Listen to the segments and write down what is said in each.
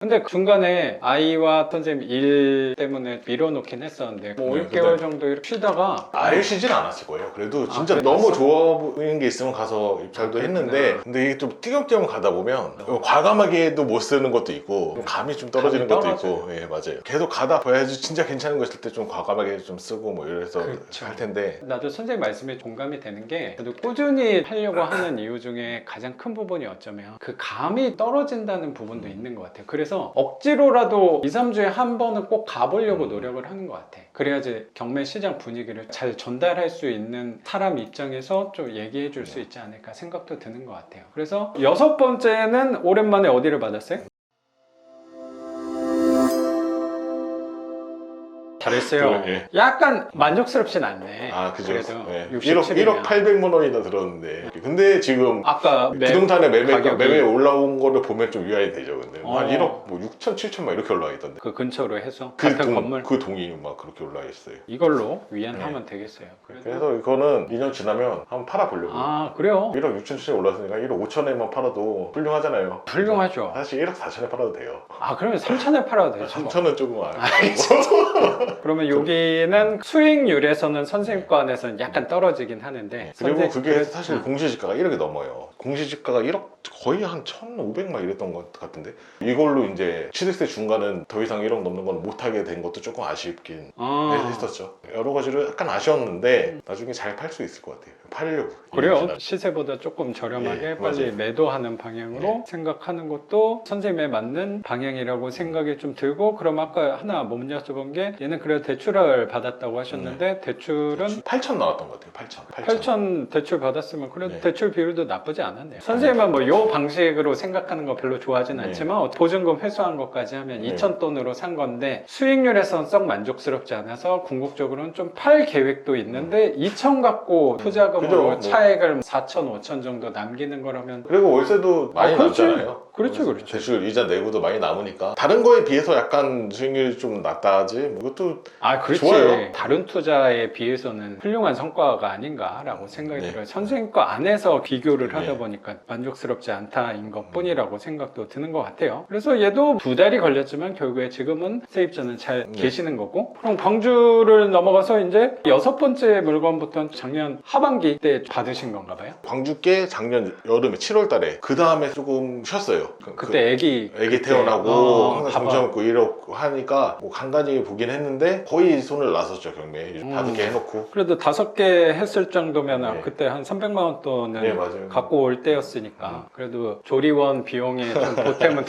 근데 중간에 아이와 선생님 일 때문에 밀어놓긴 했었는데 뭐 5개월 정도 이렇게 쉬다가 아예 쉬진 않았을 거예요. 그래도 진짜 그래, 너무 봤어? 좋아 보이는 게 있으면 가서 입찰도 했는데, 근데 이게 좀 띄엄띄엄 가다 보면 과감하게도 못 쓰는 것도 있고 좀 감이 좀 떨어지는 감이 것도 떨어져요. 있고. 예, 맞아요. 계속 가다 봐야지 진짜 괜찮은 거 있을 때 좀 과감하게 좀 쓰고 뭐 이래서 그렇죠. 할 텐데. 나도 선생님 말씀에 공감이 되는 게 그래도 꾸준히 하려고 하는 이유 중에 가장 큰 부분이 어쩌면 그 감이 떨어진다는 부분도 있는 것 같아요. 그래서 억지로라도 2, 3주에 한 번은 꼭 가보려고 노력을 하는 것 같아. 그래야지 경매 시장 분위기를 잘 전달할 수 있는 사람 입장에서 좀 얘기해 줄 수 있지 않을까 생각도 드는 것 같아요. 그래서 6번째는 오랜만에 어디를 받았어요? 잘했어요. 예. 약간 만족스럽진 않네. 아, 그죠. 그래도 예. 67 이면. 1억 800만 원이나 들었는데. 근데 지금 아까 부동산의 가격이- 매매 올라온 거를 보면 좀 위안이 되죠. 근데 한 어. 1억 뭐 6천, 7천 막 이렇게 올라와 있던데. 그 근처로 해서 같은 건물 그 동이 막 그렇게 올라와 있어요. 이걸로 위안하면 되겠어요. 그래서 이거는 2년 지나면 한번 팔아보려고. 아 그래요? 1억 6천 7천 올랐으니까 1억 5천에만 팔아도 훌륭하잖아요. 훌륭하죠. 사실 1억 4천에 팔아도 돼요. 아 그러면 3천에 팔아도 되죠. 뭐. 3천은 조금 그러면 여기는 수익률에서는 선생님과 안에서는 약간 떨어지긴 하는데 그리고 그게 그래서- 사실 공시지가가 1억이 넘어요. 공시지가가 1억 거의 한 1,500 막 이랬던 것 같은데, 이걸로 이제 취득세 중과는 더 이상 1억 넘는 건 못하게 된 것도 조금 아쉽긴 했었죠. 여러 가지로 약간 아쉬웠는데 나중에 잘 팔 수 있을 것 같아요. 팔려고. 그래요. 시세보다 조금 저렴하게 예, 빨리 맞아요. 매도하는 방향으로 생각하는 것도 선생님에 맞는 방향이라고 생각이 좀 들고, 그럼 아까 하나 못 여쭤본 게 얘는 그래도 대출을 받았다고 하셨는데 대출은 8천 나왔던 것 같아요. 8천. 8천 대출 받았으면 그래도 네. 대출 비율도 나쁘지 않았네요. 선생님은 뭐 요 방식으로 생각하는 거 별로 좋아하진 네. 않지만 보증금 회수한 것까지 하면 네. 2천 돈으로 산 건데 수익률에선 썩 만족스럽지 않아서 궁극적으로는 좀 팔 계획도 있는데 2천 갖고 투자금으로 그죠, 뭐. 차액을 4천, 5천 정도 남기는 거라면 그리고 월세도 많이 그렇지. 남잖아요. 그렇죠, 그렇죠. 대출 이자 내고도 많이 남으니까 다른 거에 비해서 약간 수익률이 좀 낮다지 뭐 이것도 아 그렇지. 좋아요. 다른 투자에 비해서는 훌륭한 성과가 아닌가라고 생각이 네. 들어요. 선생님 거 안에서 비교를 하다 네. 보니까 만족스럽지 않다인 것 뿐이라고 생각도 드는 것 같아요. 그래서 얘도 2달이 걸렸지만 결국에 지금은 세입자는 잘 네. 계시는 거고, 그럼 광주를 넘어가서 이제 6번째 물건부터는 작년 하반기 때 받으신 건가 봐요? 광주께 작년 여름에 7월 달에 그 다음에 조금 쉬었어요. 그때 애기 태어나고 항상 봐봐. 정신 없고 이러고 하니까 뭐 간간히 보긴 했는데 거의 손을 놨었죠. 경매 받을게 해놓고. 그래도 5개 했을 정도면 네. 그때 한 300만 원 돈은 네, 맞아요. 갖고 올 때였으니까 그래도 조리원 비용에 좀 보탬은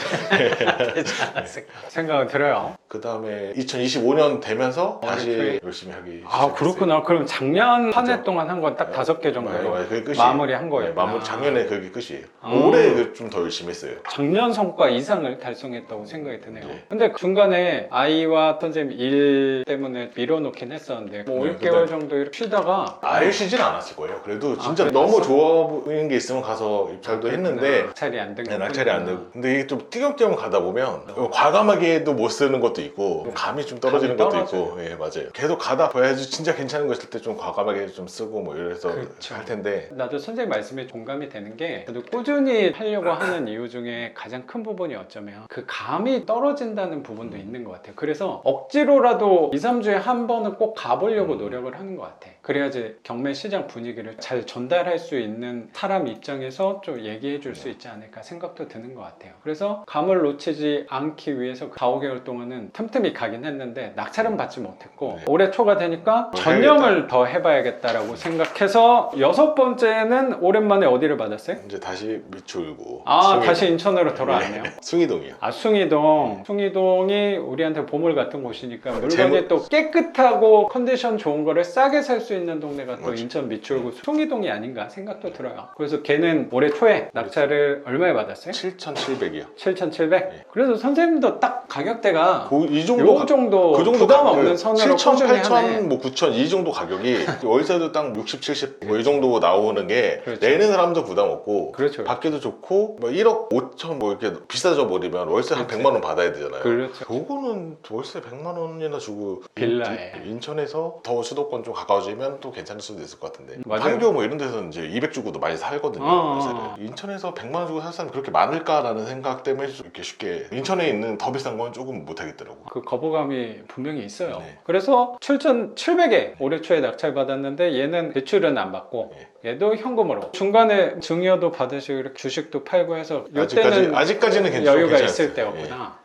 되지 않았을까 생각은 들어요. 그 다음에 2025년 되면서 다시 그래. 열심히 하기 아 시작했어요. 그렇구나. 그럼 작년 한 해 그죠. 동안 한 건 딱 5개 정도로 그게 끝이에요. 마무리한 거예요. 네, 마무리 작년에 그게 끝이에요. 아. 올해 좀 더 열심히 했어요. 작년 성과 이상을 달성했다고 생각이 드네요. 네. 근데 중간에 아이와 선생님 일 때문에 밀어놓긴 했었는데 뭐 네, 5개월 정도 이렇게 쉬다가 아예 쉬진 않았을 거예요. 그래도 진짜 그래, 너무 봤어? 좋아 보이는 게 있으면 가서 입찰도 했는데 낙찰이 안 된 네, 거 낙찰이 안 되고. 근데 이게 좀 띄엄띄엄 가다 보면 과감하게도 못 쓰는 것도 있고 좀 감이 좀 떨어지는 감이 것도 떨어져요. 있고. 예, 맞아요. 계속 가다 봐야지 진짜 괜찮은 거 있을 때 좀 과감하게 좀 쓰고 뭐 이래서 그렇죠. 할 텐데. 나도 선생님 말씀에 공감이 되는 게 그래도 꾸준히 하려고 하는 이유 중에 가장 큰 부분이 어쩌면 그 감이 떨어진다는 부분도 있는 것 같아요. 그래서 억지로라도 2, 3주에 한 번은 꼭 가보려고 노력을 하는 것 같아. 그래야지 경매 시장 분위기를 잘 전달할 수 있는 사람 입장에서 좀 얘기해 줄 수 있지 않을까 생각도 드는 것 같아요. 그래서 감을 놓치지 않기 위해서 4, 5개월 동안은 틈틈이 가긴 했는데 낙찰은 받지 못했고 네. 올해 초가 되니까 전념을 더 해봐야겠다라고 생각해서 6번째는 오랜만에 어디를 받았어요? 이제 다시 미추홀구. 아 숭이동. 다시 인천으로 돌아왔네요. 숭이동이요. 아 숭이동. 숭이동이 우리한테 보물 같은 곳이니까 물건이 제목- 또 깨끗하고 컨디션 좋은 거를 싸게 살 수 있는 동네가 또 그렇죠. 인천 미추홀구 숭이동이 아닌가 생각도 들어요. 그래서 걔는 올해 초에 낙찰을 얼마에 받았어요? 7,700이요. 7,700? 네. 그래서 선생님도 딱 이 가격대가 정도 요 정도 그 정도 부담 가격, 없는 선으로 7천, 꾸준히 8천, 하네. 뭐 9천 이 정도 가격이 월세도 딱 60, 70 뭐 이 정도 나오는 게 그렇죠. 내는 사람도 부담 없고 그렇죠. 받기도 좋고 뭐 1억 5천 뭐 이렇게 비싸져 버리면 월세 한 그렇지. 100만 원 받아야 되잖아요. 그렇죠. 그거는 월세 100만 원이나 주고 빌라에. 인천에서 더 수도권 좀 가까워지면 또 괜찮을 수도 있을 것 같은데 맞아요. 판교 뭐 이런 데서는 이제 200 주고도 많이 살거든요. 월세를. 인천에서 100만 원 주고 살 사람이 그렇게 많을까라는 생각 때문에 좀 이렇게 쉽게 인천에 있는 더 비싼 건 조금 못 하겠더라고. 그 거부감이 분명히 있어요. 네. 그래서 7,700에 올해 초에 낙찰받았는데 얘는 대출은 안 받고 얘도 현금으로 중간에 증여도 받으시고 이렇게 주식도 팔고 해서 이때는 아직까지는 여유가 괜찮았어요. 있을 때였구나.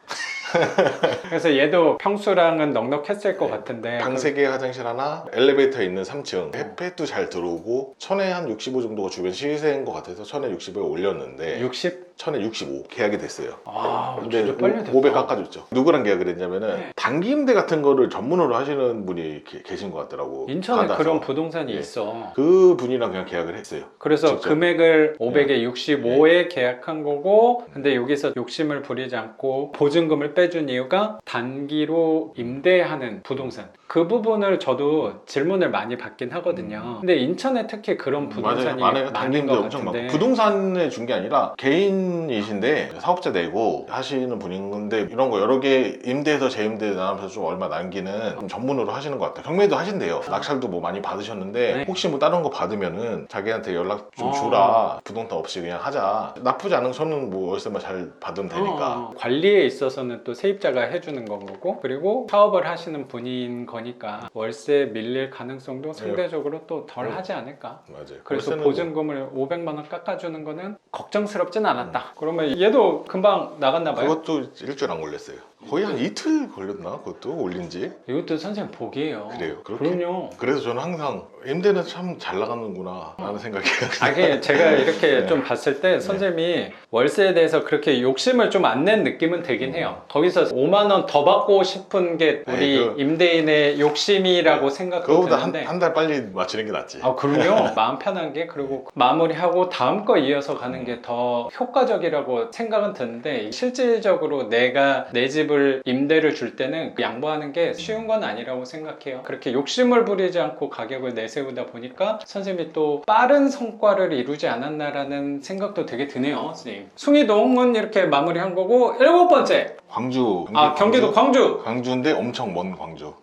그래서 얘도 평수랑은 넉넉했을 것 같은데 방 3개 화장실 하나, 엘리베이터 있는 3층 햇빛도 잘 들어오고 천에 한 65 정도가 주변 시세인 것 같아서 천에 60에 올렸는데 60? 천에 65 계약이 됐어요. 아, 근데 진짜 빨리 됐다. 500 깎아줬죠. 누구랑 계약을 했냐면은 단기 임대 같은 거를 전문으로 하시는 분이 계신 것 같더라고. 인천에 받아서. 그런 부동산이 예. 있어. 그 분이랑 그냥 계약을 했어요. 그래서 직접. 금액을 500에 65에 계약한 거고 근데 여기서 욕심을 부리지 않고 보증금을 빼준 이유가 단기로 임대하는 부동산 그 부분을 저도 질문을 많이 받긴 하거든요. 근데 인천에 특히 그런 부동산이 많아요. 단기 많은 임대 것 엄청 같은데 많고 부동산에 준 게 아니라 개인이신데 사업자 내고 하시는 분인데 이런 거 여러 개 임대해서 재임대 나가면서 좀 얼마 남기는 좀 전문으로 하시는 것 같아요. 경매도 하신대요. 낙찰도 뭐 많이 받으셨는데 네. 혹시 뭐 다른 거 받으면은 자기한테 연락 좀 어. 주라. 부동산 없이 그냥 하자. 나쁘지 않은 저는 뭐 월세만 잘 받으면 되니까. 관리에 있어서는 또 세입자가 해주는 거고 그리고 사업을 하시는 분인 거니까 월세 밀릴 가능성도 상대적으로 또 덜 하지 않을까. 맞아요. 그래서 월세는 보증금을 500만 원 깎아주는 거는 걱정스럽진 않았다. 그러면 얘도 금방 나갔나 봐요. 그것도 일주일 안 걸렸어요. 거의 한 이틀 걸렸나? 그것도 올린 지. 이것도 선생님 복이에요. 그래요. 그렇게? 그럼요. 그래서 저는 항상 임대는 참 잘 나가는구나 라는 생각이 아니 제가 이렇게 네. 좀 봤을 때 선생님이 월세에 대해서 그렇게 욕심을 좀 안 낸 느낌은 되긴 해요. 거기서 5만 원 더 받고 싶은 게 우리 네, 임대인의 욕심이라고 생각도 그거보다 드는데 한 달 빨리 맞추는 게 낫지. 아 그럼요. 마음 편한 게 그리고 마무리하고 다음 거 이어서 가는 게 더 효과적이라고 생각은 드는데 실질적으로 내가 내 집을 임대를 줄 때는 양보하는 게 쉬운 건 아니라고 생각해요. 그렇게 욕심을 부리지 않고 가격을 내세우다 보니까 선생님이 또 빠른 성과를 이루지 않았나라는 생각도 되게 드네요. 선생님. 숭이동은 이렇게 마무리한 거고 7번째 광주. 경기도 광주. 광주인데 엄청 먼 광주.